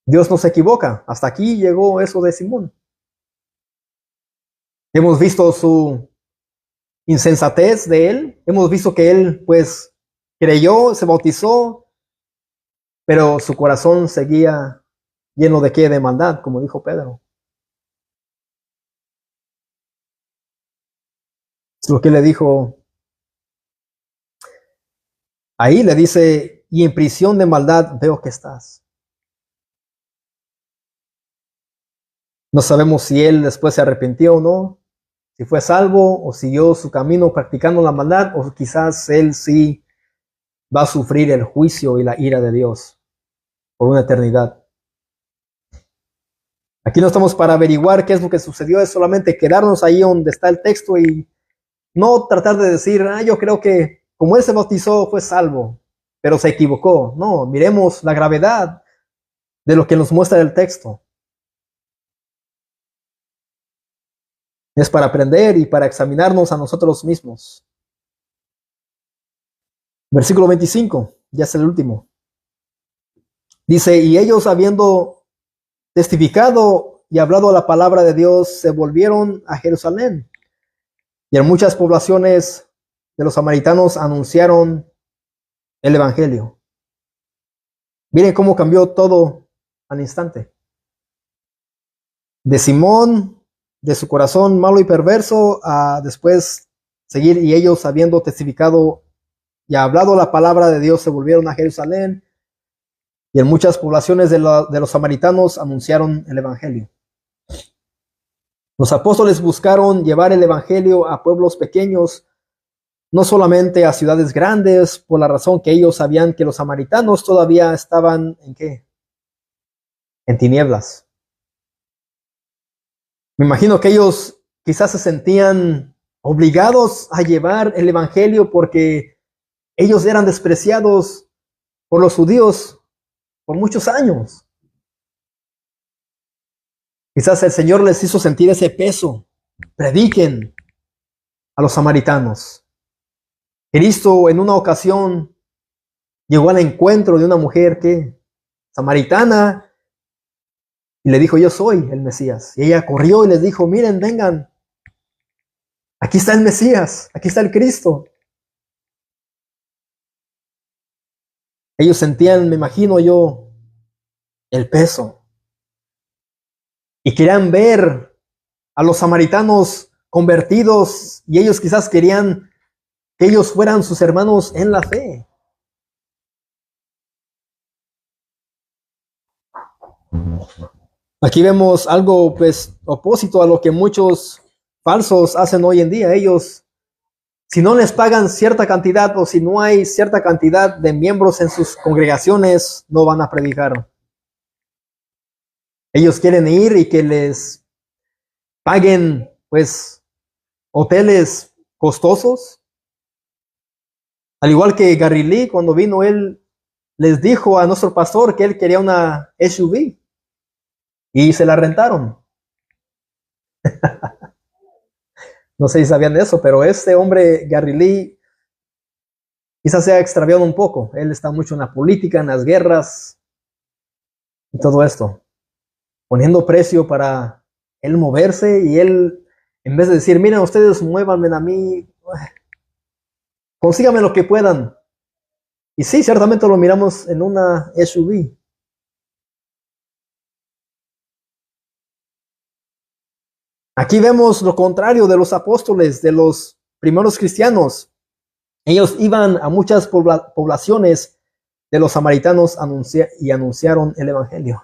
Dios no se equivoca. Hasta aquí llegó eso de Simón. Hemos visto su insensatez de él. Hemos visto que él pues creyó, se bautizó, pero su corazón seguía lleno de qué, de maldad, como dijo Pedro. Es lo que le dijo ahí, le dice, y en prisión de maldad veo que estás. No sabemos si él después se arrepintió o no, si fue salvo o siguió su camino practicando la maldad, o quizás él sí va a sufrir el juicio y la ira de Dios por una eternidad. Aquí no estamos para averiguar qué es lo que sucedió, es solamente quedarnos ahí donde está el texto y no tratar de decir, yo creo que como él se bautizó fue salvo, pero se equivocó. No, miremos la gravedad de lo que nos muestra el texto. Es para aprender y para examinarnos a nosotros mismos. Versículo 25, ya es el último. Dice, y ellos habiendo testificado y hablado la palabra de Dios, se volvieron a Jerusalén. Y en muchas poblaciones de los samaritanos anunciaron el Evangelio. Miren cómo cambió todo al instante. De Simón, de su corazón malo y perverso, a después seguir, y ellos habiendo testificado y hablado la palabra de Dios, se volvieron a Jerusalén, y en muchas poblaciones de los samaritanos anunciaron el Evangelio. Los apóstoles buscaron llevar el Evangelio a pueblos pequeños, no solamente a ciudades grandes, por la razón que ellos sabían que los samaritanos todavía estaban ¿en qué? En tinieblas. Me imagino que ellos quizás se sentían obligados a llevar el Evangelio porque ellos eran despreciados por los judíos por muchos años. Quizás el Señor les hizo sentir ese peso. Prediquen a los samaritanos. Cristo en una ocasión llegó al encuentro de una mujer que samaritana y le dijo, yo soy el Mesías. Y ella corrió y les dijo, miren, vengan, aquí está el Mesías, aquí está el Cristo. Ellos sentían, me imagino yo, el peso. Y querían ver a los samaritanos convertidos y ellos quizás querían que ellos fueran sus hermanos en la fe. Aquí vemos algo pues opósito a lo que muchos falsos hacen hoy en día. Ellos, si no les pagan cierta cantidad o si no hay cierta cantidad de miembros en sus congregaciones, no van a predicar. Ellos quieren ir y que les paguen pues hoteles costosos. Al igual que Gary Lee, cuando vino, él les dijo a nuestro pastor que él quería una SUV y se la rentaron. No sé si sabían de eso, pero este hombre, Gary Lee, quizás se ha extraviado un poco. Él está mucho en la política, en las guerras y todo esto, poniendo precio para él moverse y él, en vez de decir, miren, ustedes muévanme a mí, consíganme lo que puedan. Y sí, ciertamente lo miramos en una SUV. Aquí vemos lo contrario de los apóstoles, de los primeros cristianos. Ellos iban a muchas poblaciones de los samaritanos y anunciaron el evangelio.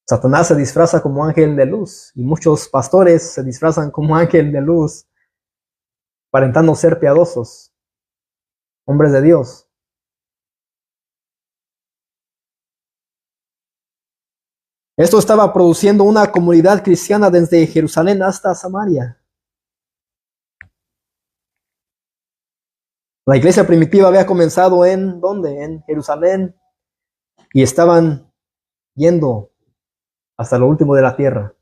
Satanás se disfraza como ángel de luz y muchos pastores se disfrazan como ángel de luz, aparentando ser piadosos, hombres de Dios. Esto estaba produciendo una comunidad cristiana desde Jerusalén hasta Samaria. La iglesia primitiva había comenzado ¿en dónde? En Jerusalén, y estaban yendo hasta lo último de la tierra.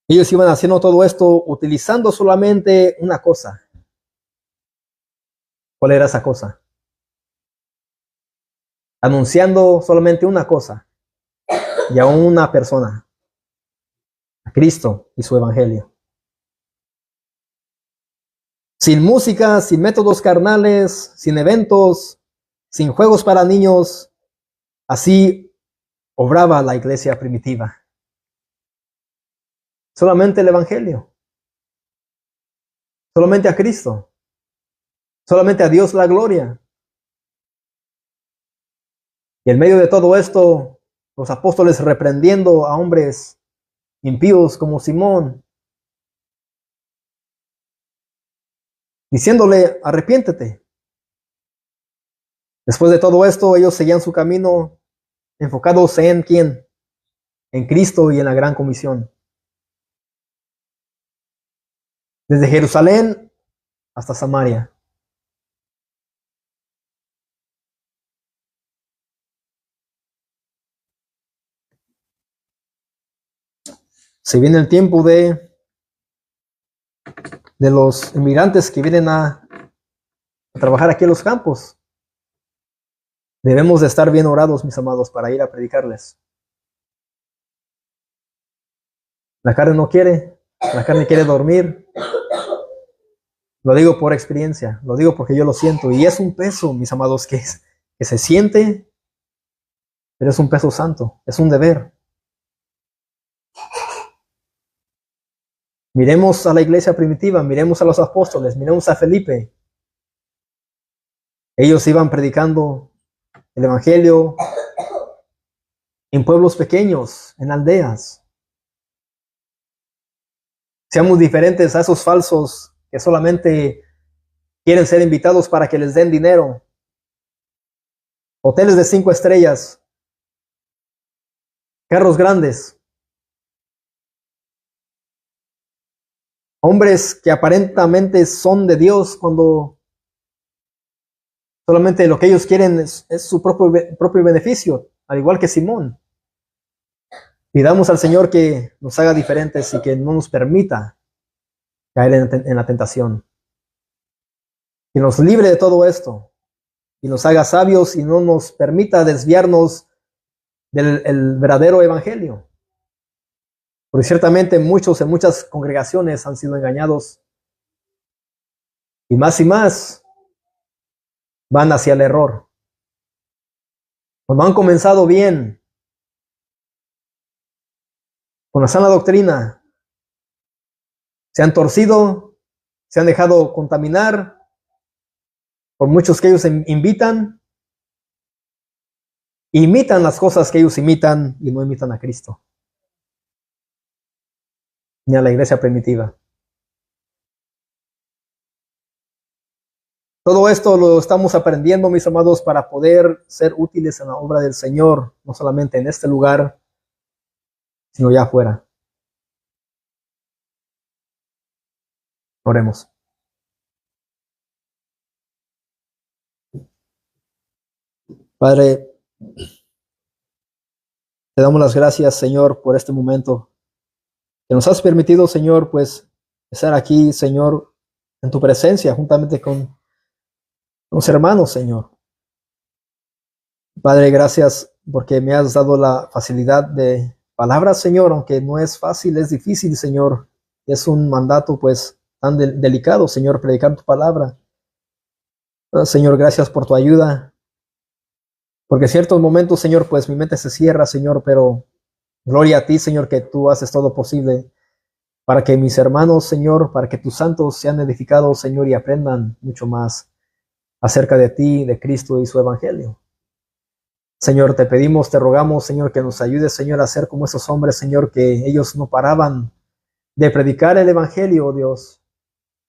Ellos iban haciendo todo esto utilizando solamente una cosa. ¿Cuál era esa cosa? Anunciando solamente una cosa y a una persona, a Cristo y su evangelio. Sin música, sin métodos carnales, sin eventos, sin juegos para niños, así obraba la iglesia primitiva. Solamente el evangelio, solamente a Cristo, solamente a Dios la gloria. Y en medio de todo esto, los apóstoles reprendiendo a hombres impíos como Simón, diciéndole, arrepiéntete. Después de todo esto, ellos seguían su camino enfocados en ¿quién? En Cristo y en la gran comisión. Desde Jerusalén hasta Samaria. Se viene el tiempo de los inmigrantes que vienen a trabajar aquí en los campos. Debemos de estar bien orados, mis amados, para ir a predicarles. La carne no quiere, la carne quiere dormir. Lo digo por experiencia, lo digo porque yo lo siento. Y es un peso, mis amados, que se siente, pero es un peso santo, es un deber. Miremos a la iglesia primitiva, miremos a los apóstoles, miremos a Felipe. Ellos iban predicando el evangelio en pueblos pequeños, en aldeas. Seamos diferentes a esos falsos que solamente quieren ser invitados para que les den dinero. Hoteles de 5 estrellas, carros grandes, hombres que aparentemente son de Dios cuando solamente lo que ellos quieren es su propio beneficio, al igual que Simón. Pidamos al Señor que nos haga diferentes y que no nos permita caer en la tentación. Que nos libre de todo esto y nos haga sabios y no nos permita desviarnos del verdadero evangelio. Porque ciertamente muchos en muchas congregaciones han sido engañados y más van hacia el error. Cuando han comenzado bien, con la sana doctrina, se han torcido, se han dejado contaminar por muchos que ellos imitan las cosas que ellos imitan y no imitan a Cristo, ni a la iglesia primitiva. Todo esto lo estamos aprendiendo, mis amados, para poder ser útiles en la obra del Señor, no solamente en este lugar, sino ya afuera. Oremos. Padre, te damos las gracias, Señor, por este momento que nos has permitido, Señor, pues estar aquí, Señor, en tu presencia, juntamente con los hermanos, Señor. Padre, gracias porque me has dado la facilidad de palabras, Señor, aunque no es fácil, es difícil, Señor. Es un mandato, pues, tan delicado, Señor, predicar tu palabra. Señor, gracias por tu ayuda. Porque en ciertos momentos, Señor, pues mi mente se cierra, Señor, pero gloria a ti, Señor, que tú haces todo posible para que mis hermanos, Señor, para que tus santos sean edificados, Señor, y aprendan mucho más acerca de ti, de Cristo y su evangelio. Señor, te pedimos, te rogamos, Señor, que nos ayudes, Señor, a ser como esos hombres, Señor, que ellos no paraban de predicar el evangelio, oh Dios.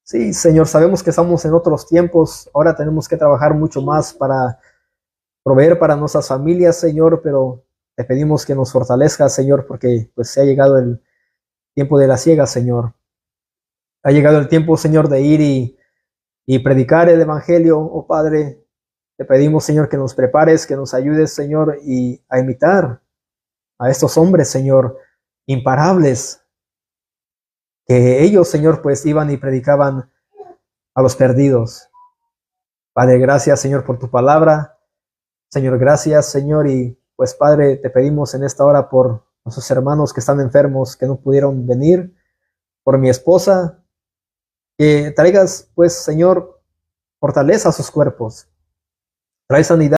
Sí, Señor, sabemos que estamos en otros tiempos, ahora tenemos que trabajar mucho más para proveer para nuestras familias, Señor, pero te pedimos que nos fortalezcas, Señor, porque pues se ha llegado el tiempo de la siega, Señor. Ha llegado el tiempo, Señor, de ir y predicar el evangelio, oh Padre. Te pedimos, Señor, que nos prepares, que nos ayudes, Señor, y a imitar a estos hombres, Señor, imparables, que ellos, Señor, pues iban y predicaban a los perdidos. Padre, gracias, Señor, por tu palabra. Señor, gracias, Señor, y pues, Padre, te pedimos en esta hora por nuestros hermanos que están enfermos, que no pudieron venir, por mi esposa, que traigas, pues, Señor, fortaleza a sus cuerpos. Trae sanidad